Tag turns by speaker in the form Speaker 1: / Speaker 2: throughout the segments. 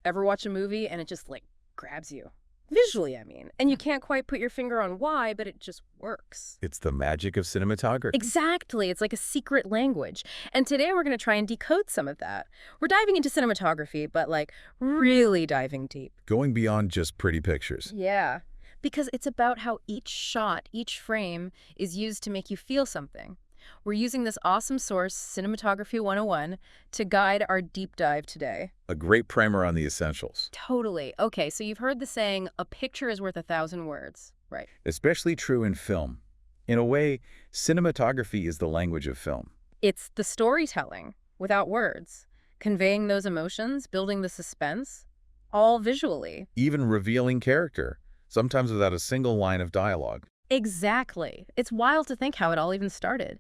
Speaker 1: Ever watch a movie and it just, like, grabs you? Visually, I mean. And you can't quite put your finger on why, but it just works.
Speaker 2: It's the magic of cinematography.
Speaker 1: Exactly. It's like a secret language. And today we're going to try and decode some of that. We're diving into cinematography, but, like, really diving deep.
Speaker 2: Going beyond just pretty pictures.
Speaker 1: Yeah. Because it's about how each shot, each frame, is used to make you feel something. We're using this awesome source, Cinematography 101, to guide our deep dive today.
Speaker 2: A great primer on the essentials.
Speaker 1: Totally. Okay, so you've heard the saying, a picture is worth 1,000 words. Right.
Speaker 2: Especially true in film. In a way, cinematography is the language of film.
Speaker 1: It's the storytelling, without words, conveying those emotions, building the suspense, all visually.
Speaker 2: Even revealing character, sometimes without a single line of dialogue.
Speaker 1: Exactly. It's wild to think how it all even started.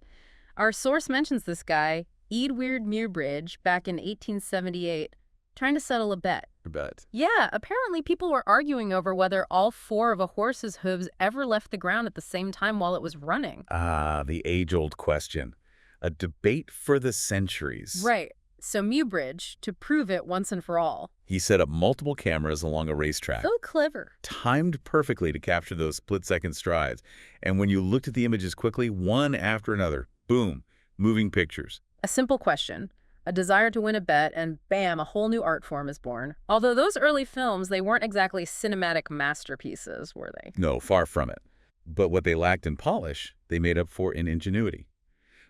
Speaker 1: Our source mentions this guy, Eadweard Muybridge, back in 1878, trying to settle a bet.
Speaker 2: I bet.
Speaker 1: Yeah, apparently people were arguing over whether all four of a horse's hooves ever left the ground at the same time while it was running.
Speaker 2: Ah, the age-old question. A debate for the centuries.
Speaker 1: Right. So Muybridge, to prove it once and for all.
Speaker 2: He set up multiple cameras along a racetrack.
Speaker 1: So clever.
Speaker 2: Timed perfectly to capture those split-second strides. And when you looked at the images quickly, one after another, boom, moving pictures.
Speaker 1: A simple question, a desire to win a bet, and bam, a whole new art form is born. Although those early films, they weren't exactly cinematic masterpieces, were they?
Speaker 2: No, far from it. But what they lacked in polish, they made up for in ingenuity.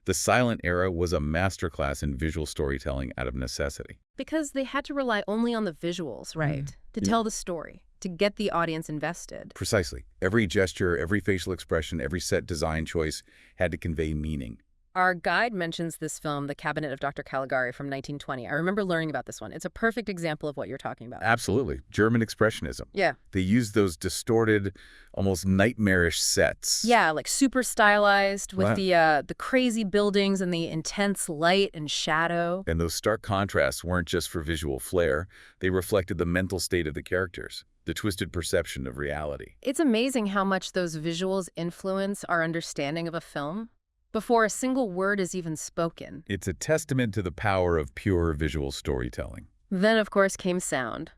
Speaker 2: The silent era was a masterclass in visual storytelling out of necessity.
Speaker 1: Because they had to rely only on the visuals, right? To tell the story, to get the audience invested.
Speaker 2: Precisely. Every gesture, every facial expression, every set design choice had to convey meaning.
Speaker 1: Our guide mentions this film, The Cabinet of Dr. Caligari from 1920. I remember learning about this one. It's a perfect example of what you're talking about.
Speaker 2: Absolutely. German expressionism.
Speaker 1: Yeah.
Speaker 2: They used those distorted, almost nightmarish sets.
Speaker 1: Yeah, like super stylized with the crazy buildings and the intense light and shadow.
Speaker 2: And those stark contrasts weren't just for visual flair. They reflected the mental state of the characters, the twisted perception of reality.
Speaker 1: It's amazing how much those visuals influence our understanding of a film before a single word is even spoken.
Speaker 2: It's a testament to the power of pure visual storytelling.
Speaker 1: Then, of course, came sound.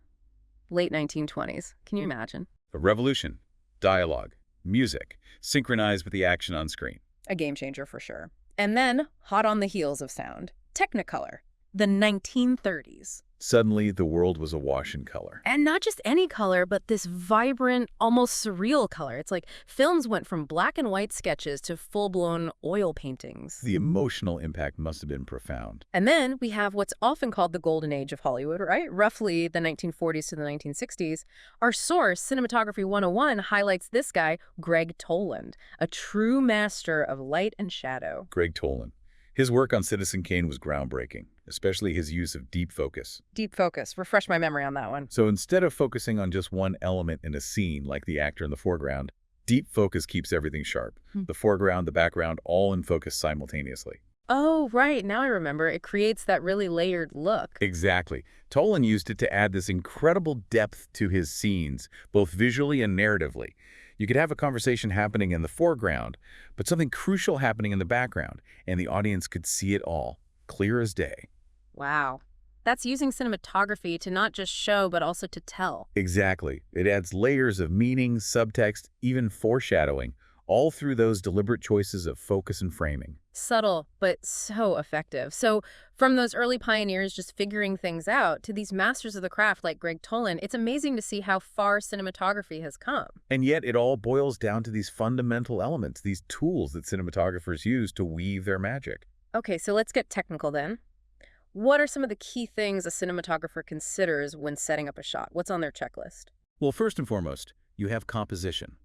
Speaker 1: Late 1920s. Can you imagine?
Speaker 2: A revolution. Dialogue. Music. Synchronized with the action on screen.
Speaker 1: A game changer for sure. And then, hot on the heels of sound, Technicolor. The 1930s.
Speaker 2: Suddenly, the world was awash in color.
Speaker 1: And not just any color, but this vibrant, almost surreal color. It's like films went from black and white sketches to full-blown oil paintings.
Speaker 2: The emotional impact must have been profound.
Speaker 1: And then we have what's often called the golden age of Hollywood, right? Roughly the 1940s to the 1960s. Our source, Cinematography 101, highlights this guy, Greg Toland, a true master of light and shadow.
Speaker 2: Greg Toland. His work on Citizen Kane was groundbreaking, especially his use of deep focus.
Speaker 1: Deep focus. Refresh my memory on that one.
Speaker 2: So instead of focusing on just one element in a scene, like the actor in the foreground, deep focus keeps everything sharp. The foreground, the background, all in focus simultaneously.
Speaker 1: Oh, right. Now I remember. It creates that really layered look.
Speaker 2: Exactly. Toland used it to add this incredible depth to his scenes, both visually and narratively. You could have a conversation happening in the foreground, but something crucial happening in the background, and the audience could see it all, clear as day.
Speaker 1: Wow. That's using cinematography to not just show, but also to tell.
Speaker 2: Exactly. It adds layers of meaning, subtext, even foreshadowing, all through those deliberate choices of focus and framing.
Speaker 1: Subtle, but so effective. So from those early pioneers just figuring things out to these masters of the craft like Greg Toland, it's amazing to see how far cinematography has come.
Speaker 2: And yet it all boils down to these fundamental elements, these tools that cinematographers use to weave their magic.
Speaker 1: Okay, so let's get technical then. What are some of the key things a cinematographer considers when setting up a shot? What's on their checklist?
Speaker 2: Well, first and foremost, you have composition.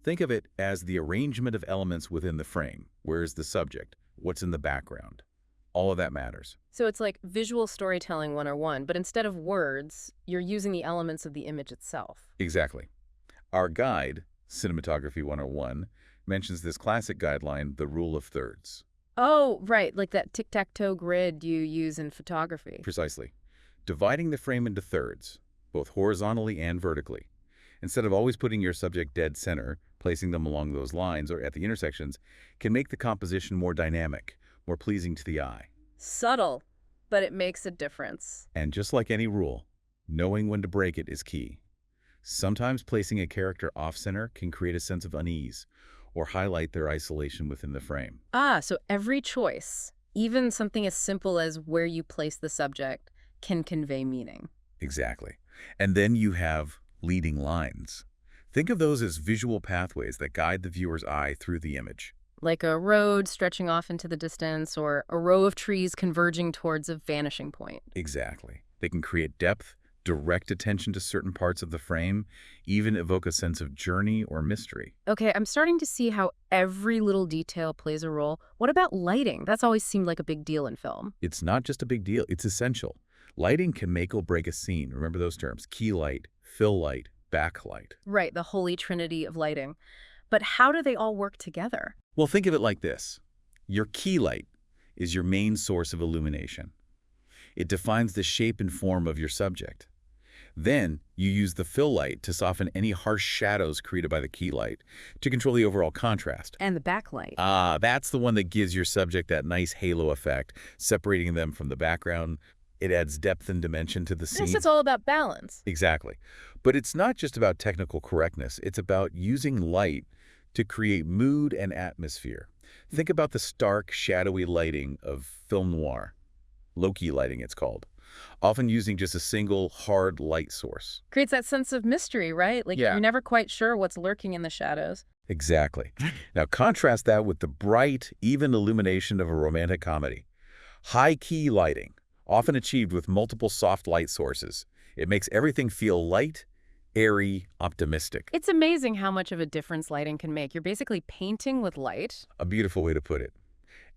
Speaker 2: Think of it as the arrangement of elements within the frame. Where is the subject? What's in the background? All of that matters.
Speaker 1: So it's like visual storytelling 101, but instead of words, you're using the elements of the image itself.
Speaker 2: Exactly. Our guide, Cinematography 101, mentions this classic guideline, the rule of thirds.
Speaker 1: Oh, right, like that tic-tac-toe grid you use in photography.
Speaker 2: Precisely. Dividing the frame into thirds, both horizontally and vertically. Instead of always putting your subject dead center, placing them along those lines or at the intersections can make the composition more dynamic, more pleasing to the eye.
Speaker 1: Subtle, but it makes a difference.
Speaker 2: And just like any rule, Knowing when to break it is key. Sometimes placing a character off-center can create a sense of unease or highlight their isolation within the frame.
Speaker 1: Ah, so every choice, even something as simple as where you place the subject, can convey meaning.
Speaker 2: Exactly. And then you have leading lines. Think of those as visual pathways that guide the viewer's eye through the image.
Speaker 1: Like a road stretching off into the distance or a row of trees converging towards a vanishing point.
Speaker 2: Exactly. They can create depth, direct attention to certain parts of the frame, even evoke a sense of journey or mystery.
Speaker 1: Okay, I'm starting to see how every little detail plays a role. What about lighting? That's always seemed like a big deal in film.
Speaker 2: It's not just a big deal, it's essential. Lighting can make or break a scene. Remember those terms: key light, fill light, backlight.
Speaker 1: Right, the holy trinity of lighting. But how do they all work together?
Speaker 2: Well, think of it like this. Your key light is your main source of illumination. It defines the shape and form of your subject. Then, you use the fill light to soften any harsh shadows created by the key light to control the overall contrast.
Speaker 1: And the backlight.
Speaker 2: That's the one that gives your subject that nice halo effect, separating them from the background. It adds depth and dimension to the
Speaker 1: I guess
Speaker 2: scene.
Speaker 1: it's all about balance.
Speaker 2: Exactly. But it's not just about technical correctness. It's about using light to create mood and atmosphere. Think about the stark, shadowy lighting of film noir. Low-key lighting, it's called. Often using just a single, hard light source.
Speaker 1: Creates that sense of mystery, right? Like
Speaker 2: Yeah.
Speaker 1: you're never quite sure what's lurking in the shadows.
Speaker 2: Exactly. Now contrast that with the bright, even illumination of a romantic comedy. High-key lighting, often achieved with multiple soft light sources. It makes everything feel light, airy, optimistic.
Speaker 1: It's amazing how much of a difference lighting can make. You're basically painting with light.
Speaker 2: A beautiful way to put it.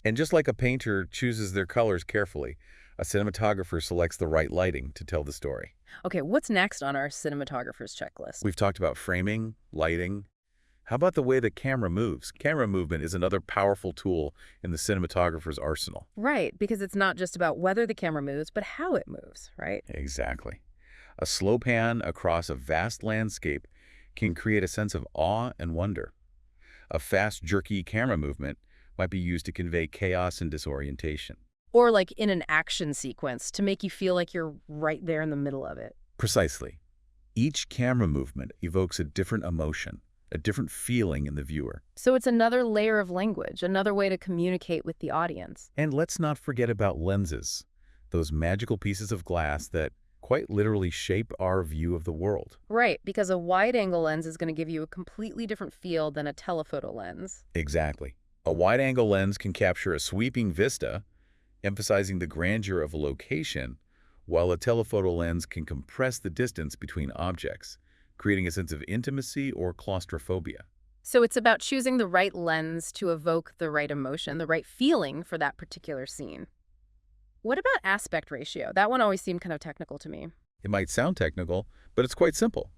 Speaker 2: And just like a painter chooses their colors carefully, a cinematographer selects the right lighting to tell the story.
Speaker 1: Okay, what's next on our cinematographer's checklist?
Speaker 2: We've talked about framing, lighting. How about the way the camera moves? Camera movement is another powerful tool in the cinematographer's arsenal.
Speaker 1: Right, because it's not just about whether the camera moves, but how it moves, right?
Speaker 2: Exactly. A slow pan across a vast landscape can create a sense of awe and wonder. A fast, jerky camera movement might be used to convey chaos and disorientation.
Speaker 1: Or like in an action sequence to make you feel like you're right there in the middle of it.
Speaker 2: Precisely. Each camera movement evokes a different emotion, a different feeling in the viewer.
Speaker 1: So it's another layer of language, another way to communicate with the audience.
Speaker 2: And let's not forget about lenses, those magical pieces of glass that quite literally shape our view of the world.
Speaker 1: Right, because a wide-angle lens is going to give you a completely different feel than a telephoto lens.
Speaker 2: Exactly. A wide-angle lens can capture a sweeping vista, emphasizing the grandeur of a location, while a telephoto lens can compress the distance between objects, creating a sense of intimacy or claustrophobia.
Speaker 1: So it's about choosing the right lens to evoke the right emotion, the right feeling for that particular scene. What about aspect ratio? That one always seemed kind of technical to me.
Speaker 2: It might sound technical, but it's quite simple.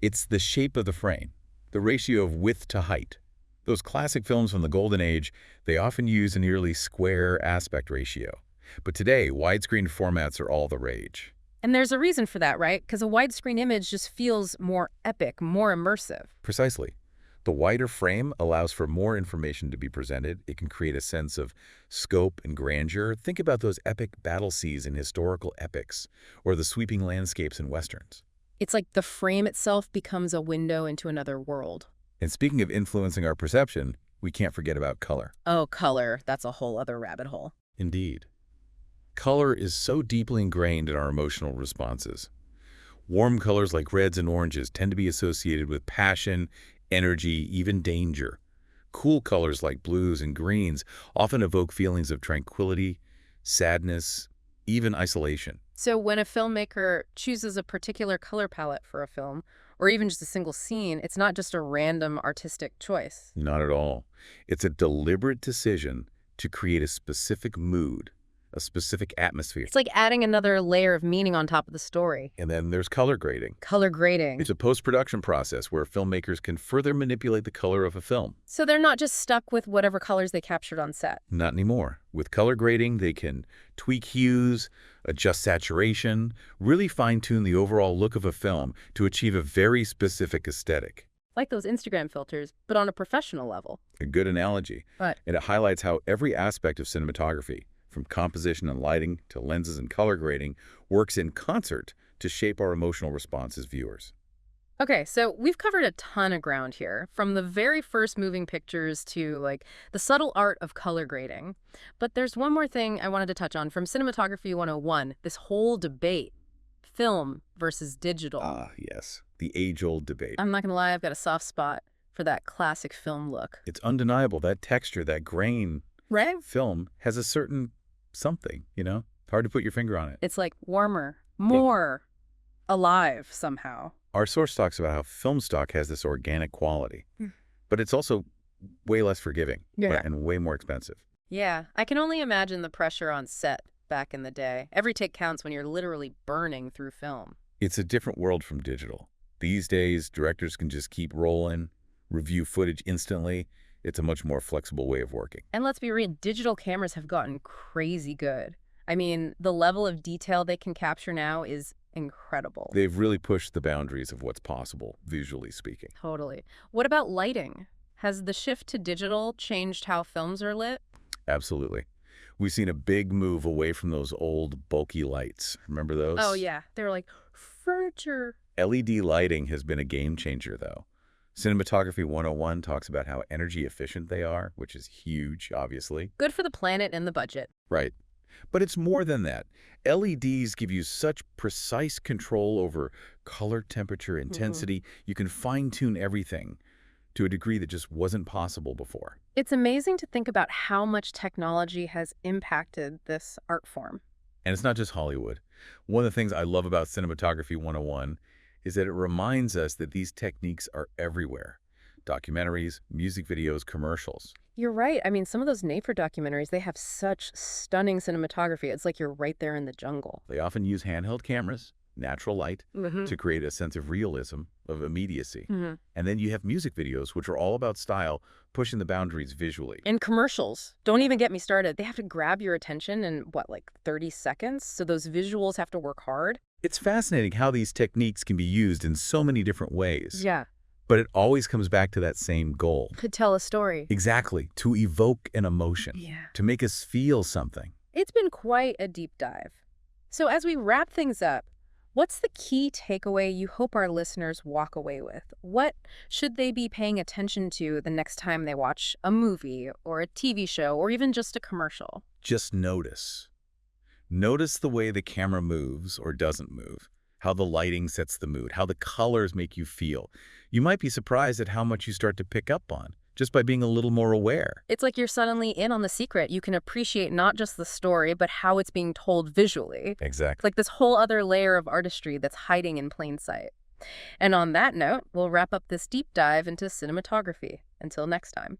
Speaker 2: It's the shape of the frame, the ratio of width to height. Those classic films from the Golden Age, they often use a nearly square aspect ratio. But today, widescreen formats are all the rage.
Speaker 1: And there's a reason for that, right? Because a widescreen image just feels more epic, more immersive.
Speaker 2: Precisely. The wider frame allows for more information to be presented. It can create a sense of scope and grandeur. Think about those epic battle scenes in historical epics, or the sweeping landscapes in westerns.
Speaker 1: It's like the frame itself becomes a window into another world.
Speaker 2: And speaking of influencing our perception, we can't forget about color.
Speaker 1: Oh, color. That's a whole other rabbit hole.
Speaker 2: Indeed. Color is so deeply ingrained in our emotional responses. Warm colors like reds and oranges tend to be associated with passion, energy, even danger. Cool colors like blues and greens often evoke feelings of tranquility, sadness, even isolation.
Speaker 1: So when a filmmaker chooses a particular color palette for a film, or even just a single scene, it's not just a random artistic choice.
Speaker 2: Not at all. It's a deliberate decision to create a specific mood, a specific atmosphere.
Speaker 1: It's like adding another layer of meaning on top of the story.
Speaker 2: And then there's color grading.
Speaker 1: Color grading.
Speaker 2: It's a post-production process where filmmakers can further manipulate the color of a film.
Speaker 1: So they're not just stuck with whatever colors they captured on set.
Speaker 2: Not anymore. With color grading, they can tweak hues, adjust saturation, really fine-tune the overall look of a film to achieve a very specific aesthetic.
Speaker 1: Like those Instagram filters, but on a professional level.
Speaker 2: A good analogy.
Speaker 1: Right.
Speaker 2: And it highlights how every aspect of cinematography, from composition and lighting to lenses and color grading, works in concert to shape our emotional response as viewers.
Speaker 1: Okay, so we've covered a ton of ground here, from the very first moving pictures to, like, the subtle art of color grading. But there's one more thing I wanted to touch on from Cinematography 101, this whole debate, film versus digital.
Speaker 2: Ah, yes, the age-old debate.
Speaker 1: I'm not gonna lie, I've got a soft spot for that classic film look.
Speaker 2: It's undeniable that texture, that grain
Speaker 1: Right?
Speaker 2: film has a certain something, Hard to put your finger on it.
Speaker 1: It's like warmer,
Speaker 2: Yeah.
Speaker 1: more alive somehow.
Speaker 2: Our source talks about how film stock has this organic quality,
Speaker 1: Mm.
Speaker 2: but it's also way less forgiving
Speaker 1: Yeah.
Speaker 2: and way more expensive.
Speaker 1: Yeah, I can only imagine the pressure on set back in the day. Every take counts when you're literally burning through film.
Speaker 2: It's a different world from digital. These days, directors can just keep rolling, review footage instantly. It's a much more flexible way of working.
Speaker 1: And let's be real, digital cameras have gotten crazy good. I mean, the level of detail they can capture now is incredible.
Speaker 2: They've really pushed the boundaries of what's possible, visually speaking.
Speaker 1: Totally. What about lighting? Has the shift to digital changed how films are lit?
Speaker 2: Absolutely. We've seen a big move away from those old, bulky lights. Remember those?
Speaker 1: Oh, yeah. They were like furniture.
Speaker 2: LED lighting has been a game changer, though. Cinematography 101 talks about how energy efficient they are, which is huge, obviously.
Speaker 1: Good for the planet and the budget.
Speaker 2: Right. But it's more than that. LEDs give you such precise control over color, temperature, intensity. You can fine-tune everything to a degree that just wasn't possible before.
Speaker 1: It's amazing to think about how much technology has impacted this art form.
Speaker 2: And it's not just Hollywood. One of the things I love about Cinematography 101 is that it reminds us that these techniques are everywhere. Documentaries, music videos, commercials.
Speaker 1: You're right. I mean, some of those nature documentaries, they have such stunning cinematography. It's like you're right there in the jungle.
Speaker 2: They often use handheld cameras, natural light, to create a sense of realism, of immediacy. And then you have music videos, which are all about style, pushing the boundaries visually.
Speaker 1: And commercials, don't even get me started. They have to grab your attention in, what, like 30 seconds? So those visuals have to work hard?
Speaker 2: It's fascinating how these techniques can be used in so many different ways.
Speaker 1: Yeah.
Speaker 2: But it always comes back to that same goal.
Speaker 1: To tell a story.
Speaker 2: Exactly, to evoke an emotion,
Speaker 1: Yeah.
Speaker 2: to make us feel something.
Speaker 1: It's been quite a deep dive. So as we wrap things up, what's the key takeaway you hope our listeners walk away with? What should they be paying attention to the next time they watch a movie or a TV show or even just a commercial?
Speaker 2: Just notice. Notice the way the camera moves or doesn't move, how the lighting sets the mood, how the colors make you feel. You might be surprised at how much you start to pick up on just by being a little more aware.
Speaker 1: It's like you're suddenly in on the secret. You can appreciate not just the story, but how it's being told visually. It's
Speaker 2: Exactly.
Speaker 1: like this whole other layer of artistry that's hiding in plain sight. And on that note, we'll wrap up this deep dive into cinematography. Until next time.